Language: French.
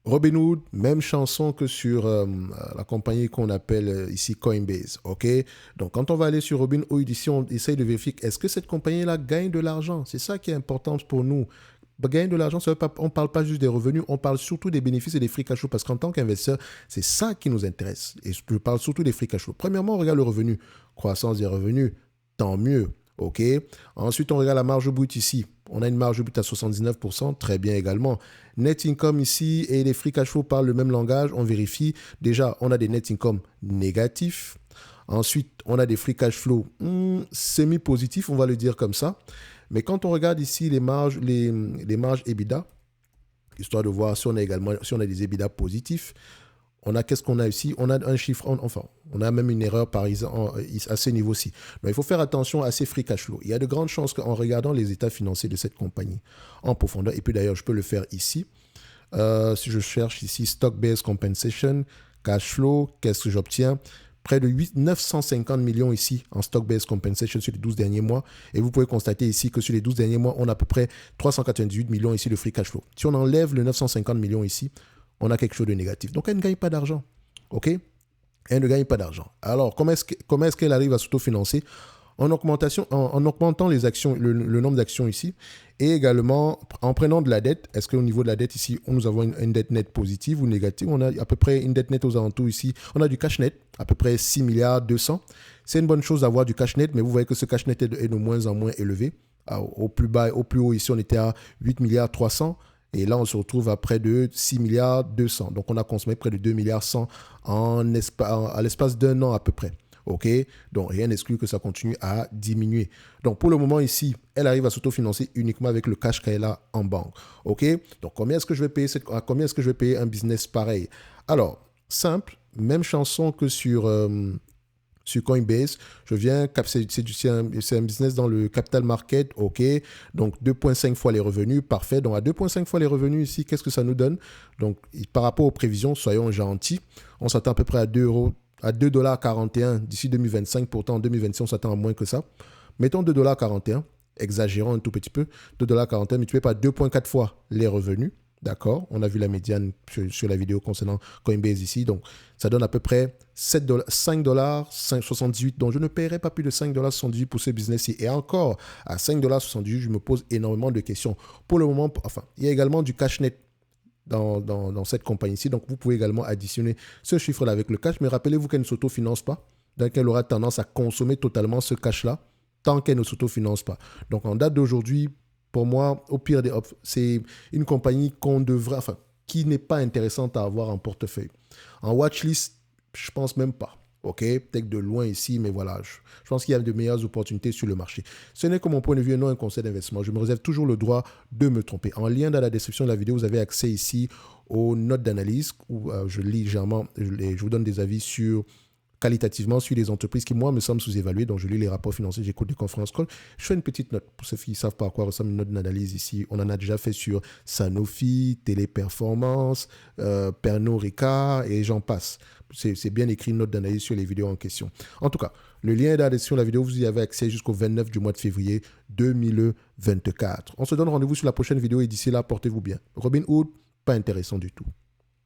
Robinhood, même chanson que sur la compagnie qu'on appelle ici Coinbase, ok? Donc, quand on va aller sur Robinhood, ici, on essaye de vérifier est-ce que cette compagnie-là gagne de l'argent? C'est ça qui est important pour nous. Gagner de l'argent, on ne parle pas juste des revenus, on parle surtout des bénéfices et des free cash flow parce qu'en tant qu'investisseur, c'est ça qui nous intéresse. Et je parle surtout des free cash flow. Premièrement, on regarde le revenu. Croissance des revenus, tant mieux. OK. Ensuite, on regarde la marge brute ici. On a une marge brute à 79%, très bien également. Net income ici et les free cash flow parlent le même langage. On vérifie. Déjà, on a des net income négatifs. Ensuite, on a des free cash flow semi-positifs, on va le dire comme ça. Mais quand on regarde ici les marges EBITDA, histoire de voir si on a des EBITDA positifs, qu'est-ce qu'on a ici? On a un chiffre, on a même une erreur par exemple à ce niveau-ci. Donc, il faut faire attention à ces free cash flow. Il y a de grandes chances qu'en regardant les états financiers de cette compagnie en profondeur, et puis d'ailleurs, je peux le faire ici. Si je cherche ici stock-based compensation, cash flow, qu'est-ce que j'obtiens? Près de 950 millions ici en stock-based compensation sur les 12 derniers mois. Et vous pouvez constater ici que sur les 12 derniers mois, on a à peu près 398 millions ici de free cash flow. Si on enlève le 950 millions ici, on a quelque chose de négatif. Donc, elle ne gagne pas d'argent. OK? Elle ne gagne pas d'argent. Alors, comment est-ce qu'elle arrive à s'autofinancer? En augmentant les actions, le nombre d'actions ici, et également en prenant de la dette. Est-ce qu'au niveau de la dette ici, nous avons une dette nette positive ou négative? On a à peu près une dette nette aux alentours ici. On a du cash net, à peu près 6 milliards 200. C'est une bonne chose d'avoir du cash net, mais vous voyez que ce cash net est de moins en moins élevé. Au plus bas, au plus haut ici, on était à 8 milliards 300. Et là, on se retrouve à près de 6 milliards 200. Donc, on a consommé près de 2 milliards 100 à l'espace d'un an à peu près. OK? Donc, rien n'exclut que ça continue à diminuer. Donc, pour le moment ici, elle arrive à s'autofinancer uniquement avec le cash qu'elle a en banque. OK? Donc, combien est-ce que je vais payer un business pareil? Alors, simple, même chanson que sur Coinbase, c'est un business dans le capital market, ok, donc 2,5 fois les revenus, parfait. Donc à 2,5 fois les revenus ici, qu'est-ce que ça nous donne? Donc par rapport aux prévisions, soyons gentils, on s'attend à peu près à 2,41 $ d'ici 2025, pourtant en 2026 on s'attend à moins que ça. Mettons 2,41 $, exagérons un tout petit peu, 2,41 $, multiplié par 2,4 fois les revenus. D'accord, on a vu la médiane sur la vidéo concernant Coinbase ici. Donc, ça donne à peu près 5,78 $. Donc, je ne paierai pas plus de 5,78 $ pour ce business-ci. Et encore, à 5,78 $, je me pose énormément de questions. Pour le moment, il y a également du cash net dans cette compagnie-ci. Donc, vous pouvez également additionner ce chiffre-là avec le cash. Mais rappelez-vous qu'elle ne s'autofinance pas. Donc, elle aura tendance à consommer totalement ce cash-là tant qu'elle ne s'autofinance pas. Donc, en date d'aujourd'hui, pour moi, au pire des offres, c'est une compagnie qui n'est pas intéressante à avoir en portefeuille. En watchlist, je pense même pas. OK, peut-être de loin ici, mais voilà, je pense qu'il y a de meilleures opportunités sur le marché. Ce n'est que mon point de vue et non un conseil d'investissement. Je me réserve toujours le droit de me tromper. En lien dans la description de la vidéo, vous avez accès ici aux notes d'analyse où je lis légèrement, je vous donne des avis qualitativement sur les entreprises qui, moi, me semblent sous-évaluées. Donc, je lis les rapports financiers, j'écoute des conférences call. Je fais une petite note pour ceux qui ne savent pas à quoi ressemble une note d'analyse ici. On en a déjà fait sur Sanofi, Téléperformance, Pernod Ricard et j'en passe. C'est bien écrit, une note d'analyse sur les vidéos en question. En tout cas, le lien est dans la description de la vidéo. Vous y avez accès jusqu'au 29 du mois de février 2024. On se donne rendez-vous sur la prochaine vidéo et d'ici là, portez-vous bien. Robinhood, pas intéressant du tout.